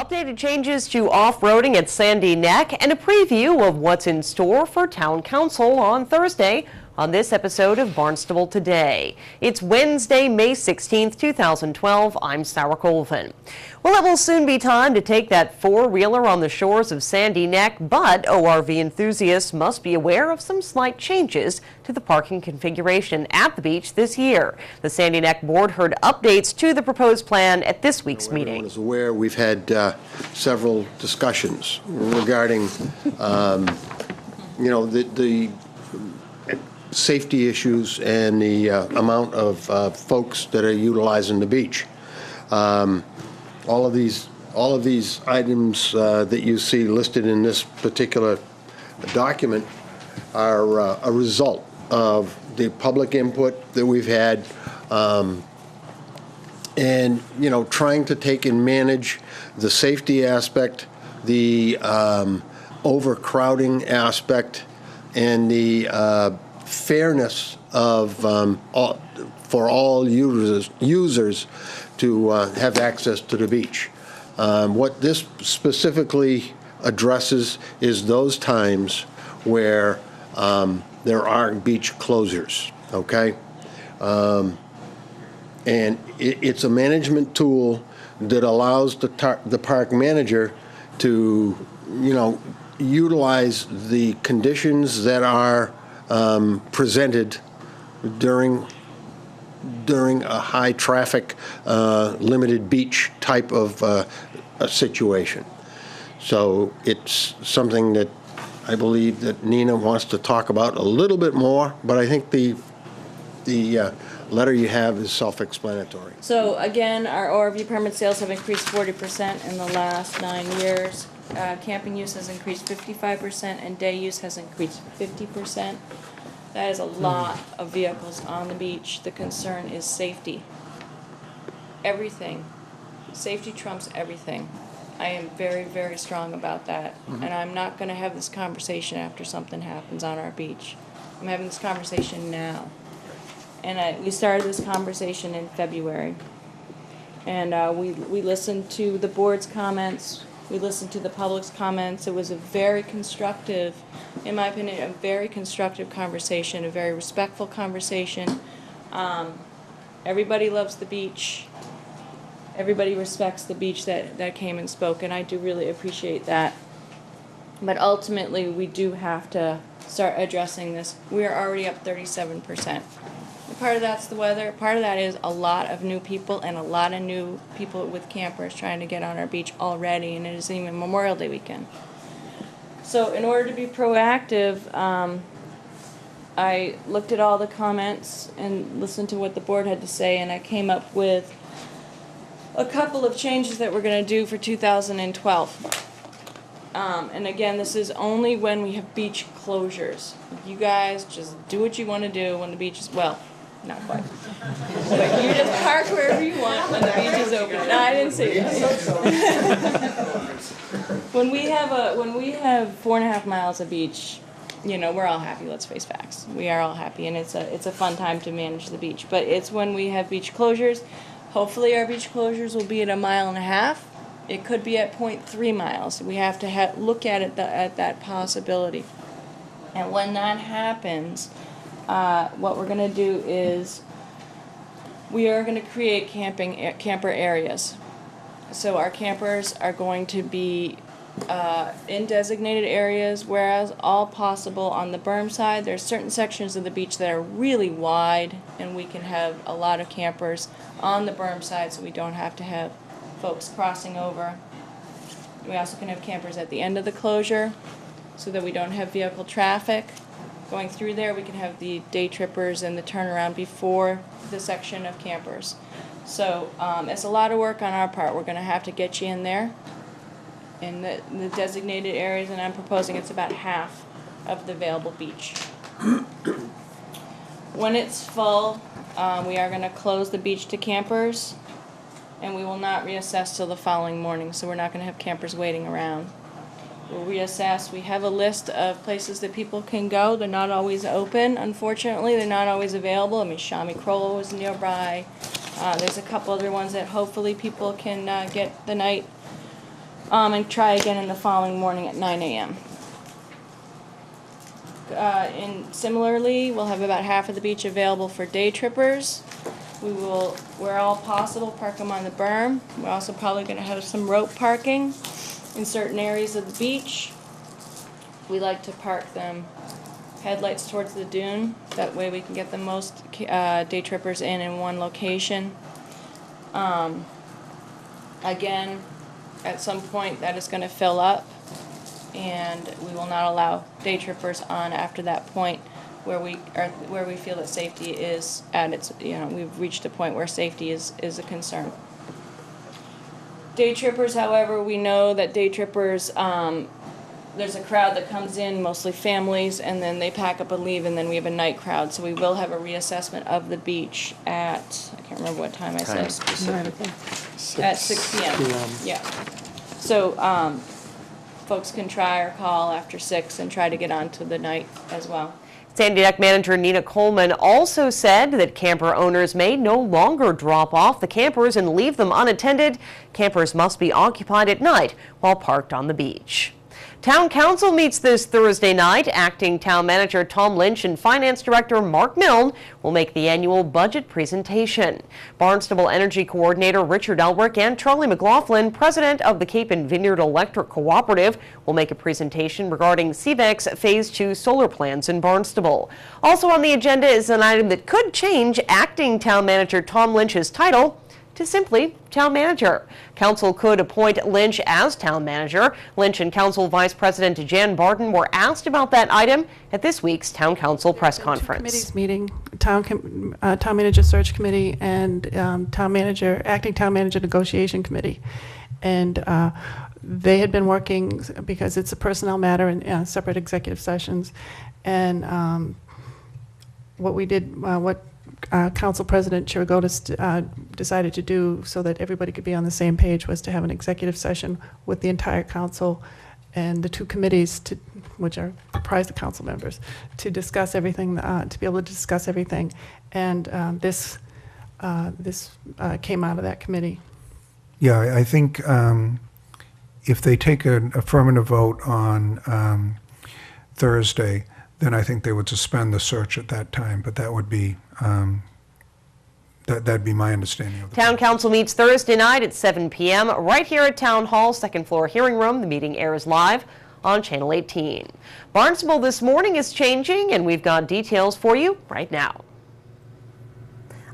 Updated changes to off-roading at Sandy Neck and a preview of what's in store for Town Council on Thursday on this episode of Barnstable Today. It's Wednesday, May 16th, 2012. I'm Sarah Colvin. Well, it will soon be time to take that four-wheeler on the shores of Sandy Neck, but ORV enthusiasts must be aware of some slight changes to the parking configuration at the beach this year. The Sandy Neck Board heard updates to the proposed plan at this week's meeting. Everyone is aware we've had several discussions regarding, the safety issues and the amount of folks that are utilizing the beach. All of these items that you see listed in this particular document are a result of the public input that we've had, and trying to take and manage the safety aspect, the overcrowding aspect, and the fairness of for all users to have access to the beach. What this specifically addresses is those times where there are beach closures, okay? And it's a management tool that allows the park manager to, utilize the conditions that are presented during a high traffic, limited beach type of a situation. So it's something that I believe that Nina wants to talk about a little bit more, but I think the letter you have is self-explanatory. So again, our ORV permit sales have increased 40% in the last 9 years. Camping use has increased 55% and day use has increased 50%. That is a lot of vehicles on the beach. The concern is safety. Everything. Safety trumps everything. I am very, very strong about that. And I'm not going to have this conversation after something happens on our beach. I'm having this conversation now. And we started this conversation in February. And we listened to the board's comments. We listened to the public's comments. It was a very constructive, in my opinion, a very constructive conversation, a very respectful conversation. Everybody loves the beach. Everybody respects the beach that came and spoke, and I do really appreciate that. But ultimately, we do have to start addressing this. We are already up 37%. Part of that's the weather. Part of that is a lot of new people and a lot of new people with campers trying to get on our beach already, and it isn't even Memorial Day weekend. So in order to be proactive, I looked at all the comments and listened to what the board had to say, and I came up with a couple of changes that we're going to do for 2012. And again, this is only when we have beach closures. You guys just do what you want to do when the beach is, well, not quite. But you just park wherever you want when the beach is open. No, I didn't say that. When we have 4.5 miles of beach, we're all happy. Let's face facts. We are all happy, and it's a fun time to manage the beach. But it's when we have beach closures. Hopefully, our beach closures will be at 1.5 miles. It could be at 0.3 miles. We have to look at it at that possibility. And when that happens, what we're going to do is we are going to create camper areas. So our campers are going to be in designated areas, whereas all possible on the berm side. There's certain sections of the beach that are really wide, and we can have a lot of campers on the berm side, so we don't have to have folks crossing over. We also can have campers at the end of the closure, so that we don't have vehicle traffic going through there. We can have the day trippers and the turnaround before the section of campers. So it's a lot of work on our part. We're going to have to get you in there in the designated areas, and I'm proposing it's about half of the available beach. When it's full, we are going to close the beach to campers, and we will not reassess till the following morning, so we're not going to have campers waiting around. We'll reassess. We have a list of places that people can go. They're not always open, unfortunately. They're not always available. I mean, Shami Crollo is nearby. There's a couple other ones that hopefully people can get the night and try again in the following morning at 9 a.m. And similarly, we'll have about half of the beach available for day trippers. We will, where all possible, park them on the berm. We're also probably going to have some rope parking in certain areas of the beach. We like to park them headlights towards the dune. That way we can get the most day trippers in one location. Again, at some point that is going to fill up, and we will not allow day trippers on after that point where we feel that safety is at its, we've reached a point where safety is a concern. Day trippers, however, we know that day trippers, there's a crowd that comes in, mostly families, and then they pack up and leave, and then we have a night crowd. So we will have a reassessment of the beach at, I can't remember what time I said. At 6 p.m. Yeah. So folks can try or call after 6 and try to get onto the night as well. Sandy Neck manager Nina Coleman also said that camper owners may no longer drop off the campers and leave them unattended. Campers must be occupied at night while parked on the beach. Town Council meets this Thursday night. Acting Town Manager Tom Lynch and Finance Director Mark Milne will make the annual budget presentation. Barnstable Energy Coordinator Richard Elrick and Charlie McLaughlin, President of the Cape and Vineyard Electric Cooperative, will make a presentation regarding CVEC's Phase 2 solar plans in Barnstable. Also on the agenda is an item that could change Acting Town Manager Tom Lynch's title to simply Town Manager. Council could appoint Lynch as Town Manager. Lynch and Council Vice President Jan Barton were asked about that item at this week's Town Council press conference. Committees meeting, Town Manager Search Committee and Acting Town Manager Negotiation Committee. And they had been working, because it's a personnel matter, in separate executive sessions. And what we did, what Council President Chirigotis decided to do so that everybody could be on the same page was to have an executive session with the entire council and the two committees, which are comprised of council members, to discuss everything, to be able to discuss everything. And this came out of that committee. Yeah, I think if they take an affirmative vote on Thursday, then I think they would suspend the search at that time, but that would be that'd be my understanding of the Town Council meets Thursday night at 7 p.m. right here at Town Hall, second floor hearing room. The meeting airs live on Channel 18. Barnstable This Morning is changing, and we've got details for you right now.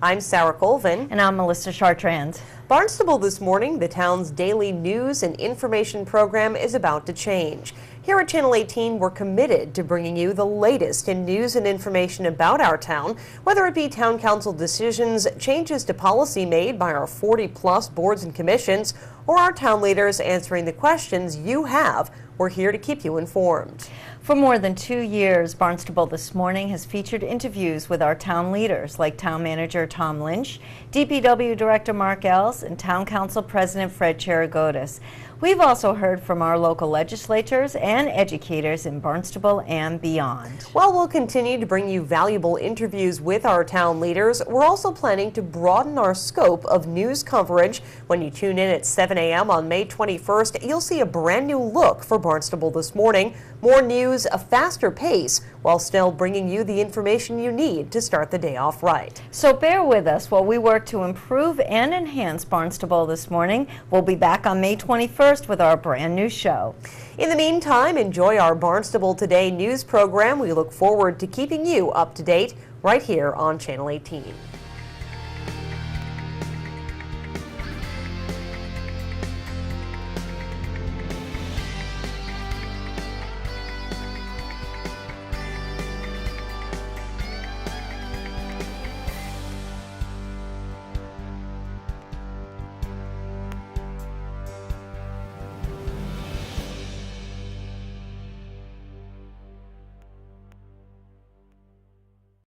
I'm Sarah Colvin. And I'm Melissa Chartrand. Barnstable This Morning, the town's daily news and information program, is about to change. Here at Channel 18, we're committed to bringing you the latest in news and information about our town, whether it be town council decisions, changes to policy made by our 40-plus boards and commissions, or our town leaders answering the questions you have. We're here to keep you informed. For more than 2 years, Barnstable This Morning has featured interviews with our town leaders like Town Manager Tom Lynch, DPW Director Mark Els, and Town Council President Fred Chirigotis. We've also heard from our local legislators and educators in Barnstable and beyond. While we'll continue to bring you valuable interviews with our town leaders, we're also planning to broaden our scope of news coverage. When you tune in at 7 a.m. on May 21st, you'll see a brand new look for Barnstable This Morning. More news, a faster pace, while still bringing you the information you need to start the day off right. So bear with us while we work to improve and enhance Barnstable This Morning. We'll be back on May 21st with our brand new show. In the meantime, enjoy our Barnstable Today news program. We look forward to keeping you up to date right here on Channel 18.